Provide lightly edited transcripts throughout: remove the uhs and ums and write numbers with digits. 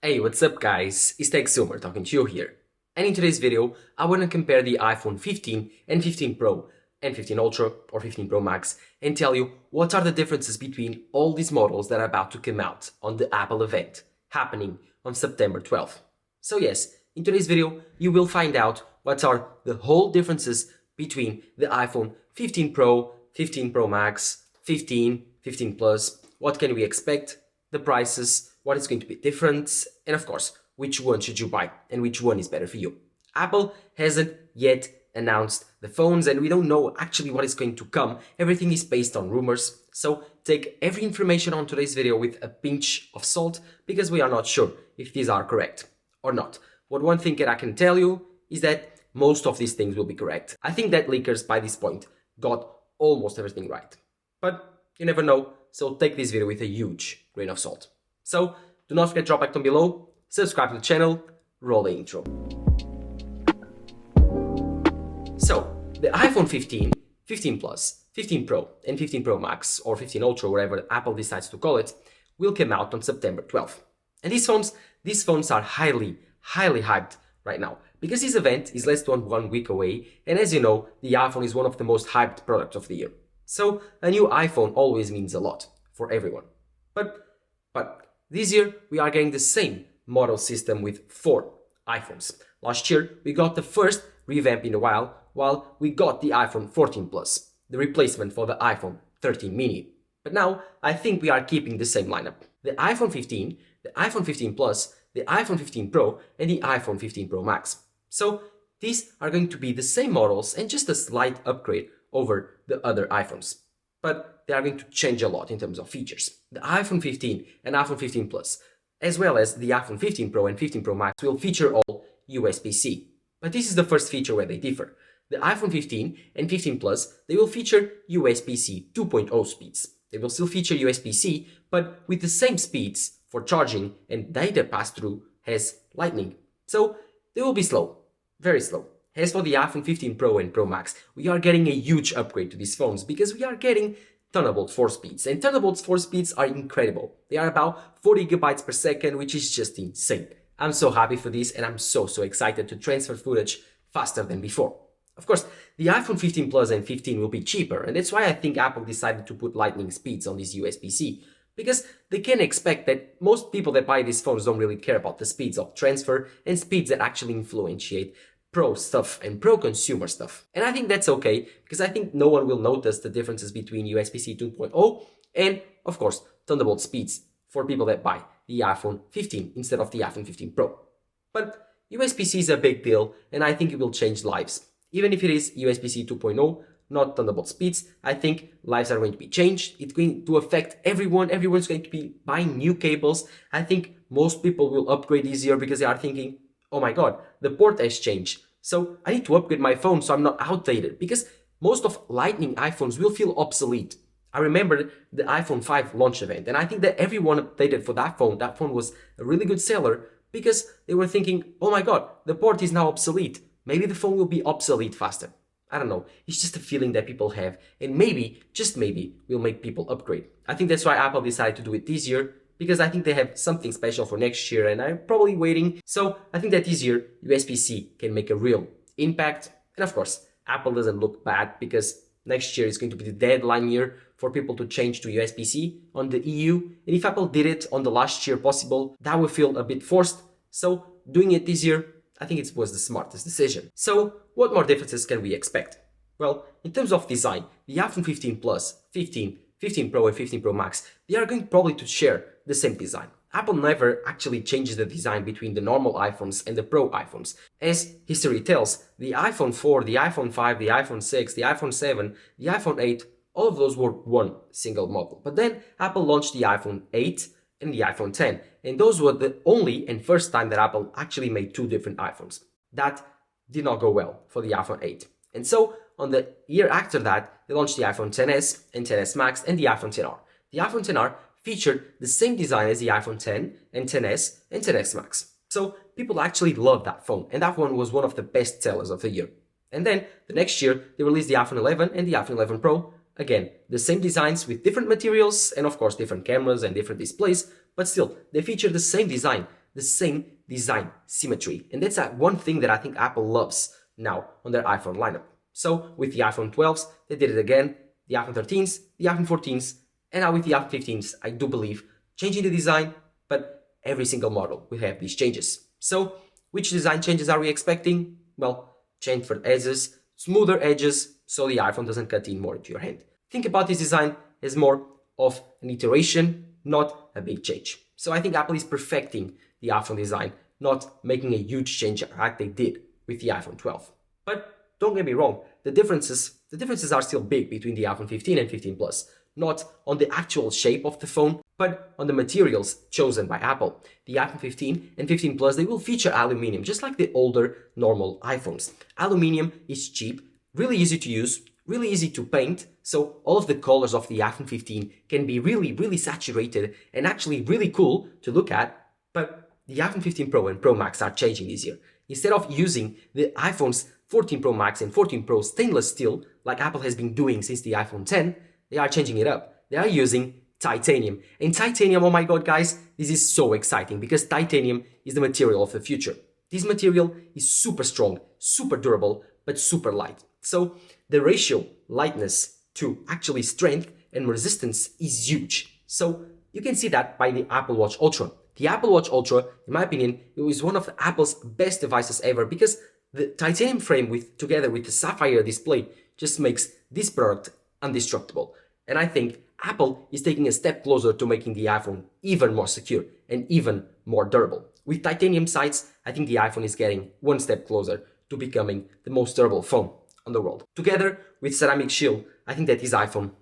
Hey, what's up guys? It's TechZoomer talking to you here. And in today's video, I want to compare the iPhone 15 and 15 Pro and 15 Ultra or 15 Pro Max and tell you what are the differences between all these models that are about to come out on the Apple event happening on September 12th. So yes, in today's video, you will find out what are the whole differences between the iPhone 15 Pro, 15 Pro Max, 15, 15 Plus, what can we expect, the prices, what is going to be different, and of course, which one should you buy and which one is better for you. Apple hasn't yet announced the phones and we don't know actually what is going to come. Everything is based on rumors, so take every information on today's video with a pinch of salt because we are not sure if these are correct or not. But one thing that I can tell you is that most of these things will be correct. I think that leakers by this point got almost everything right. But you never know, so take this video with a huge grain of salt. So do not forget to drop a like down below, subscribe to the channel, roll the intro. So the iPhone 15, 15 Plus, 15 Pro and 15 Pro Max or 15 Ultra, whatever Apple decides to call it, will come out on September 12th. And these phones are highly hyped right now because this event is less than 1 week away, and as you know, the iPhone is one of the most hyped products of the year. So a new iPhone always means a lot for everyone. But this year we are getting the same model system with 4 iPhones. Last year we got the first revamp in a while we got the iPhone 14 Plus, the replacement for the iPhone 13 mini. But now I think we are keeping the same lineup. The iPhone 15, the iPhone 15 Plus, the iPhone 15 Pro and the iPhone 15 Pro Max. So these are going to be the same models and just a slight upgrade over the other iPhones. But they are going to change a lot in terms of features. The iPhone 15 and iPhone 15 Plus, as well as the iPhone 15 Pro and 15 Pro Max, will feature all USB-C. But this is the first feature where they differ. The iPhone 15 and 15 Plus, they will feature USB-C 2.0 speeds. They will still feature USB-C, but with the same speeds for charging and data pass-through as Lightning. So they will be slow, very slow. As for the iPhone 15 Pro and Pro Max, we are getting a huge upgrade to these phones because we are getting Thunderbolt 4 speeds. And Thunderbolt 4 speeds are incredible. They are about 40 gigabytes per second, which is just insane. I'm so happy for this and I'm so excited to transfer footage faster than before. Of course, the iPhone 15 Plus and 15 will be cheaper, and that's why I think Apple decided to put Lightning speeds on this USB-C. Because they can expect that most people that buy these phones don't really care about the speeds of transfer and speeds that actually influentiate pro stuff and pro consumer stuff. And I think that's okay, because I think no one will notice the differences between USB-C 2.0 and, of course, Thunderbolt speeds for people that buy the iPhone 15 instead of the iPhone 15 Pro. But USB-C is a big deal, and I think it will change lives. Even if it is USB-C 2.0, not Thunderbolt speeds, I think lives are going to be changed. It's going to affect everyone. Everyone's going to be buying new cables. I think most people will upgrade this year because they are thinking, oh my god, the port has changed. So I need to upgrade my phone so I'm not outdated, because most of Lightning iPhones will feel obsolete. I remember the iPhone 5 launch event, and I think that everyone updated for that phone. That phone was a really good seller because they were thinking, oh my god, the port is now obsolete. Maybe the phone will be obsolete faster. I don't know. It's just a feeling that people have, and maybe, just maybe, will make people upgrade. I think that's why Apple decided to do it this year, because I think they have something special for next year and I'm probably waiting. So I think that this year USB-C can make a real impact. And of course, Apple doesn't look bad because next year is going to be the deadline year for people to change to USB-C on the EU. And if Apple did it on the last year possible, that would feel a bit forced. So doing it this year, I think it was the smartest decision. So what more differences can we expect? Well, in terms of design, the iPhone 15 Plus, 15, 15 Pro and 15 Pro Max, they are going probably to share the same design. Apple never actually changes the design between the normal iPhones and the Pro iPhones. As history tells, the iPhone 4, the iPhone 5, the iPhone 6, the iPhone 7, the iPhone 8, all of those were one single model. But then Apple launched the iPhone 8 and the iPhone 10, and those were the only and first time that Apple actually made 2 different iPhones. That did not go well for the iPhone 8. And so on the year after that, they launched the iPhone XS and XS Max and the iPhone XR. The iPhone XR featured the same design as the iPhone X and XS and XS Max. So people actually loved that phone, and that one was one of the best sellers of the year. And then the next year, they released the iPhone 11 and the iPhone 11 Pro. Again, the same designs with different materials and of course different cameras and different displays, but still, they feature the same design. the same design symmetry. And that's one thing that I think Apple loves now on their iPhone lineup. So with the iPhone 12s, they did it again, the iPhone 13s, the iPhone 14s, and now with the iPhone 15s, I do believe changing the design, but every single model will have these changes. So which design changes are we expecting? Well, chamfered edges, smoother edges, so the iPhone doesn't cut in more into your hand. Think about this design as more of an iteration, not a big change. So I think Apple is perfecting the iPhone design, not making a huge change like they did with the iPhone 12. But don't get me wrong, the differences are still big between the iPhone 15 and 15 Plus, not on the actual shape of the phone, but on the materials chosen by Apple. The iPhone 15 and 15 Plus, they will feature aluminum, just like the older normal iPhones. Aluminum is cheap, really easy to use, really easy to paint, so all of the colors of the iPhone 15 can be really saturated and actually really cool to look at. But the iPhone 15 Pro and Pro Max are changing this year. Instead of using the iPhone's 14 Pro Max and 14 Pro stainless steel, like Apple has been doing since the iPhone 10, they are changing it up. They are using titanium. And titanium, oh my god guys, this is so exciting because titanium is the material of the future. This material is super strong, super durable, but super light. So the ratio lightness to actually strength and resistance is huge. So you can see that by the Apple Watch Ultra. The Apple Watch Ultra, in my opinion, it was one of Apple's best devices ever because the titanium frame together with the sapphire display just makes this product indestructible. And I think Apple is taking a step closer to making the iPhone even more secure and even more durable. With titanium sides, I think the iPhone is getting one step closer to becoming the most durable phone on the world. Together with ceramic shield, I think that this iPhone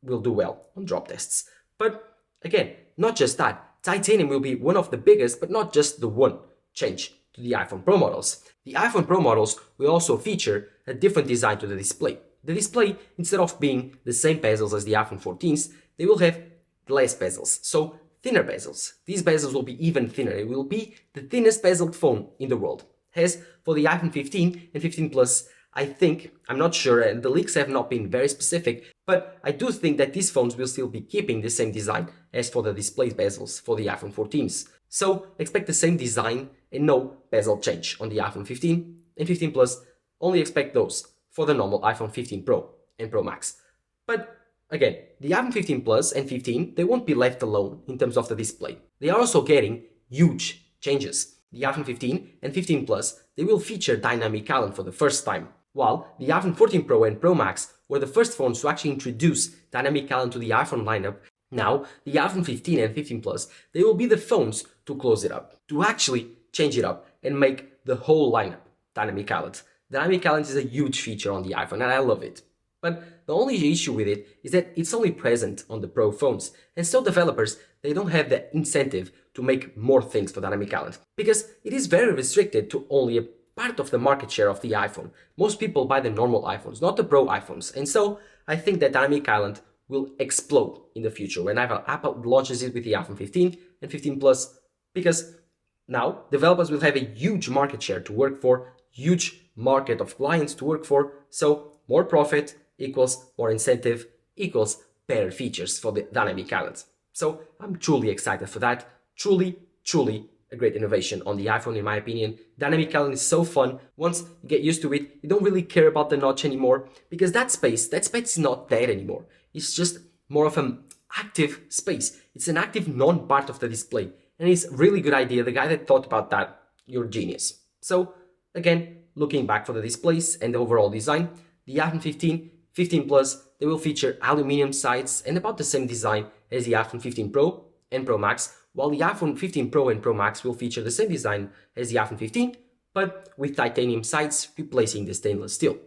will do well on drop tests. But again, not just that, titanium will be one of the biggest, but not just the one change to the iPhone Pro models. The iPhone Pro models will also feature a different design to the display. The display, instead of being the same bezels as the iPhone 14s, they will have less bezels, so thinner bezels. These bezels will be even thinner. It will be the thinnest bezeled phone in the world. As for the iPhone 15 and 15 Plus, I'm not sure, and the leaks have not been very specific, but I do think that these phones will still be keeping the same design as for the display bezels for the iPhone 14s. So expect the same design and no bezel change on the iPhone 15 and 15 Plus. Only expect those for the normal iPhone 15 Pro and Pro Max. But again, the iPhone 15 Plus and 15, they won't be left alone in terms of the display. They are also getting huge changes. The iPhone 15 and 15 Plus, they will feature dynamic island for the first time, while the iPhone 14 Pro and Pro Max were the first phones to actually introduce dynamic island to the iPhone lineup. Now, the iPhone 15 and 15 Plus, they will be the phones to close it up, to actually change it up and make the whole lineup dynamic island. Dynamic island is a huge feature on the iPhone and I love it. But the only issue with it is that it's only present on the Pro phones, and so developers, they don't have the incentive to make more things for dynamic island, because it is very restricted to only a part of the market share of the iPhone. Most people buy the normal iPhones, not the Pro iPhones, and so I think that dynamic island will explode in the future whenever Apple launches it with the iPhone 15 and 15 Plus, because now developers will have a huge market share to work for, huge market of clients to work for, so more profit equals more incentive equals better features for the dynamic island. So I'm truly excited for that. Truly a great innovation on the iPhone in my opinion. Dynamic island is so fun. Once you get used to it, you don't really care about the notch anymore because that space is not there anymore. It's just more of an active space. It's an active non-part of the display. And it's a really good idea. The guy that thought about that, you're a genius. So again, looking back for the displays and the overall design, the iPhone 15, 15 Plus, they will feature aluminum sides and about the same design as the iPhone 15 Pro and Pro Max, while the iPhone 15 Pro and Pro Max will feature the same design as the iPhone 15, but with titanium sides replacing the stainless steel.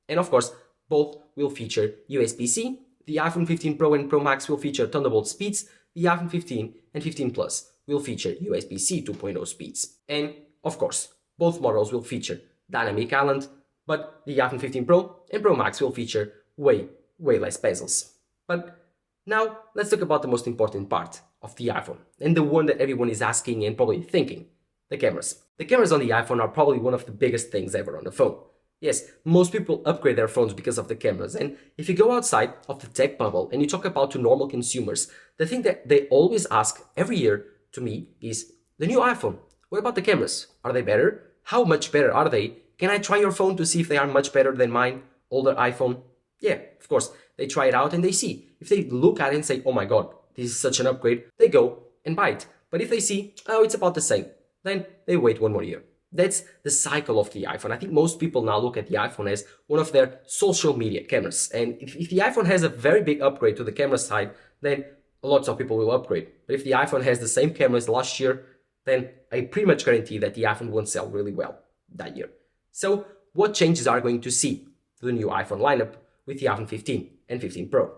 And of course, both will feature USB-C. The iPhone 15 Pro and Pro Max will feature Thunderbolt speeds. The iPhone 15 and 15 Plus will feature USB-C 2.0 speeds. And of course, both models will feature dynamic island, but the iPhone 15 Pro and Pro Max will feature way less bezels. But now let's talk about the most important part of the iPhone, and the one that everyone is asking and probably thinking, the cameras. The cameras on the iPhone are probably one of the biggest things ever on the phone. Yes, most people upgrade their phones because of the cameras, and if you go outside of the tech bubble and you talk about to normal consumers, the thing that they always ask every year to me is the new iPhone. What about the cameras? Are they better? How much better are they? Can I try your phone to see if they are much better than mine older iPhone? Yeah, of course. They try it out and they see. If they look at it and say, oh my god, this is such an upgrade, they go and buy it. But if they see, oh, it's about the same, then they wait 1 more year. That's the cycle of the iPhone. I think most people now look at the iPhone as one of their social media cameras. And if the iPhone has a very big upgrade to the camera side, then lots of people will upgrade. But if the iPhone has the same cameras last year, then I pretty much guarantee that the iPhone won't sell really well that year. So what changes are going to see to the new iPhone lineup with the iPhone 15 and 15 Pro?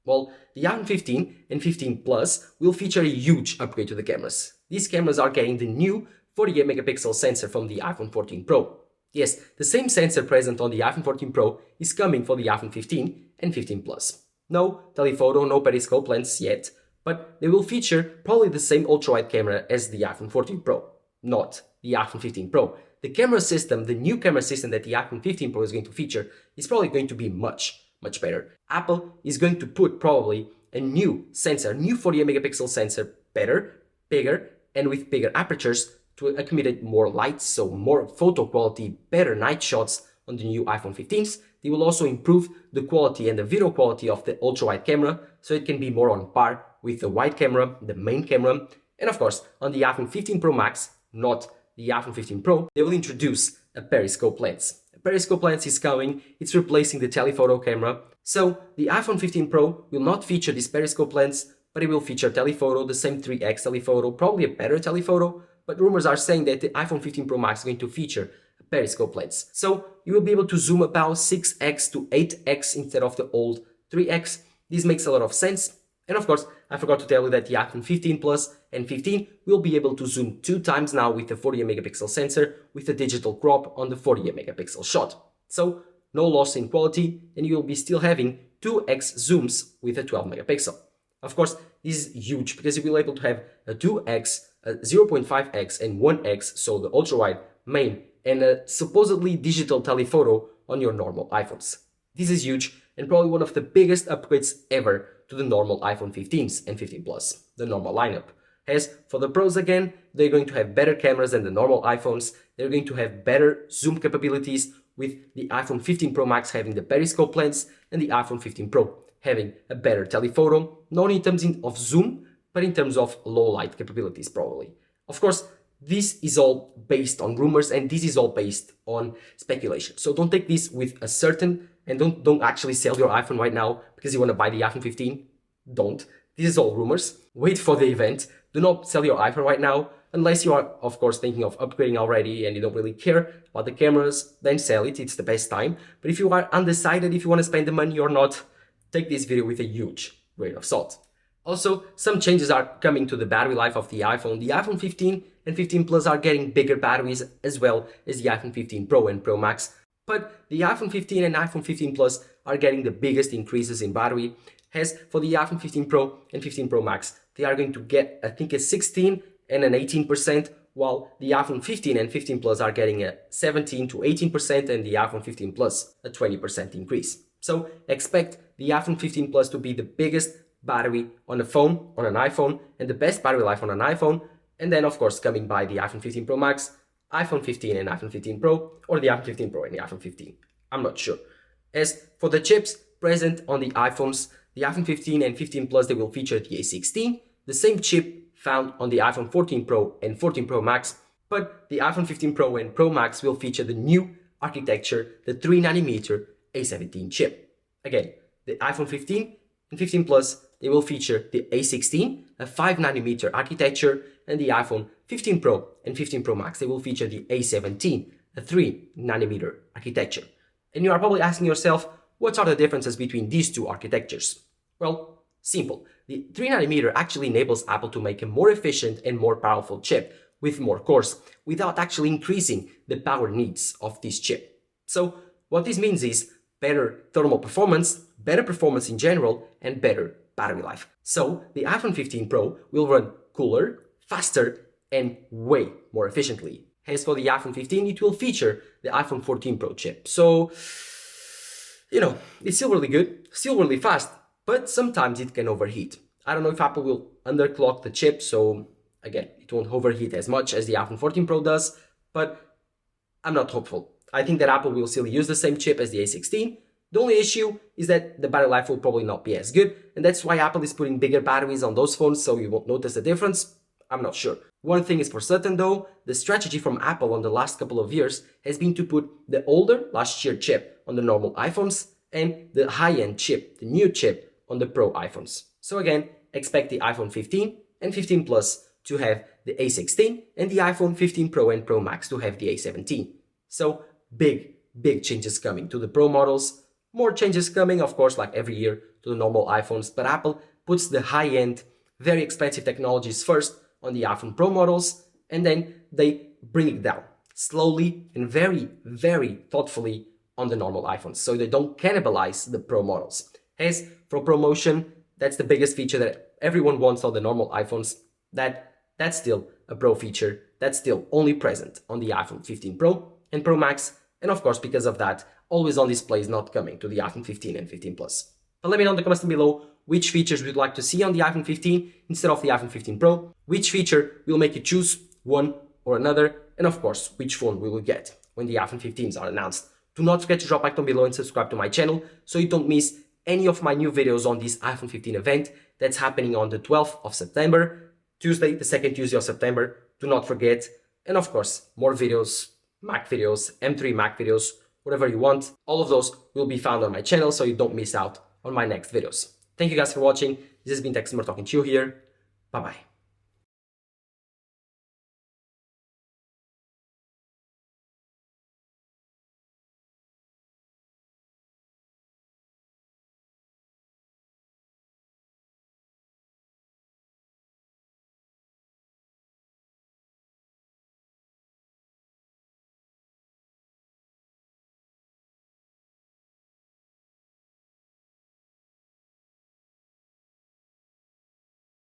Well, the iPhone 15 and 15 Plus will feature a huge upgrade to the cameras. These cameras are getting the new 48 megapixel sensor from the iPhone 14 Pro. Yes, the same sensor present on the iPhone 14 Pro is coming for the iPhone 15 and 15 Plus. No telephoto, no periscope lens yet, but they will feature probably the same ultra-wide camera as the iPhone 14 Pro, not the iPhone 15 Pro. The camera system, the new camera system that the iPhone 15 Pro is going to feature, is probably going to be much better. Apple is going to put probably a new sensor, new 48 megapixel sensor, better, bigger, and with bigger apertures to accumulate more light, so more photo quality, better night shots on the new iPhone 15s. They will also improve the quality and the video quality of the ultra-wide camera, so it can be more on par with the wide camera, the main camera. And of course, on the iPhone 15 Pro Max, not the iPhone 15 Pro, they will introduce a periscope lens. A periscope lens is coming, it's replacing the telephoto camera. So the iPhone 15 Pro will not feature this periscope lens, but it will feature telephoto, the same 3x telephoto, probably a better telephoto, but rumors are saying that the iPhone 15 Pro Max is going to feature a periscope lens. So you will be able to zoom about 6x to 8x instead of the old 3x. This makes a lot of sense. And of course, I forgot to tell you that the iPhone 15 Plus and 15 will be able to zoom 2 times now with the 48 megapixel sensor with a digital crop on the 48 megapixel shot. So no loss in quality, and you will be still having 2x zooms with a 12 megapixel. Of course, this is huge because you will be able to have a 2x, a 0.5x and 1x, so the ultra-wide main, and a supposedly digital telephoto on your normal iPhones. This is huge and probably one of the biggest upgrades ever to the normal iPhone 15s and 15 Plus, the normal lineup. As for the Pros again, they're going to have better cameras than the normal iPhones, they're going to have better zoom capabilities with the iPhone 15 Pro Max having the periscope lens and the iPhone 15 Pro having a better telephoto, not in terms of zoom, but in terms of low light capabilities probably. Of course, this is all based on rumors and this is all based on speculation. So don't take this with a certain, and don't actually sell your iPhone right now because you want to buy the iPhone 15. Don't. This is all rumors. Wait for the event. Do not sell your iPhone right now unless you are, of course, thinking of upgrading already and you don't really care about the cameras, then sell it. It's the best time. But if you are undecided if you want to spend the money or not, take this video with a huge grain of salt. Also, some changes are coming to the battery life of the iPhone. The iPhone 15 and 15 Plus are getting bigger batteries as well as the iPhone 15 Pro and Pro Max. But the iPhone 15 and iPhone 15 Plus are getting the biggest increases in battery. As for the iPhone 15 Pro and 15 Pro Max, they are going to get, I think, a 16 and an 18%, while the iPhone 15 and 15 Plus are getting a 17 to 18% and the iPhone 15 Plus a 20% increase. So expect the iPhone 15 Plus to be the biggest battery on a phone, on an iPhone, and the best battery life on an iPhone, and then of course coming by the iPhone 15 Pro Max, iPhone 15 and iPhone 15 Pro, or the iPhone 15 Pro and the iPhone 15. I'm not sure. As for the chips present on the iPhones, the iPhone 15 and 15 Plus, they will feature the A16, the same chip found on the iPhone 14 Pro and 14 Pro Max, but the iPhone 15 Pro and Pro Max will feature the new architecture, the 3nm A17 chip. Again, the iPhone 15 and 15 Plus, they will feature the A16, a 5nm architecture, and the iPhone 15 Pro and 15 Pro Max, they will feature the A17, a 3nm architecture. And you are probably asking yourself, what are the differences between these two architectures? Well, simple. The 3nm actually enables Apple to make a more efficient and more powerful chip with more cores without actually increasing the power needs of this chip. So what this means is better thermal performance, better performance in general, and better battery life. So the iPhone 15 Pro will run cooler, faster, and way more efficiently. As for the iPhone 15, it will feature the iPhone 14 Pro chip. So, it's still really good, still really fast, but sometimes it can overheat. I don't know if Apple will underclock the chip, so Again, it won't overheat as much as the iPhone 14 Pro does, but I'm not hopeful. I think that Apple will still use the same chip as the A16. The only issue is that the battery life will probably not be as good, and that's why Apple is putting bigger batteries on those phones, so you won't notice the difference. I'm not sure. One thing is for certain though, the strategy from Apple on the last couple of years has been to put the older last year chip on the normal iPhones and the high-end chip, the new chip, on the Pro iPhones. So again, expect the iPhone 15 and 15 Plus to have the A16 and the iPhone 15 Pro and Pro Max to have the A17. So big changes coming to the Pro models. More changes coming, of course, like every year to the normal iPhones, but Apple puts the high-end, very expensive technologies first on the iPhone Pro models, and then they bring it down slowly and very thoughtfully on the normal iPhones, so they don't cannibalize the Pro models. As for promotion, that's the biggest feature that everyone wants on the normal iPhones. That's still a Pro feature that's still only present on the iPhone 15 Pro and Pro Max, and of course, because of that, always on display is not coming to the iPhone 15 and 15 Plus. But let me know in the comments below which features you'd like to see on the iPhone 15 instead of the iPhone 15 Pro, which feature will make you choose one or another, and of course, which phone we will get when the iPhone 15s are announced. Do not forget to drop a like down below and subscribe to my channel so you don't miss any of my new videos on this iPhone 15 event that's happening on the 12th of September, Tuesday, the second Tuesday of September. Do not forget. And of course, more videos, Mac videos, M3 Mac videos, whatever you want. All of those will be found on my channel so you don't miss out on my next videos. Thank you guys for watching. This has been Techsmer talking to you here. Bye bye.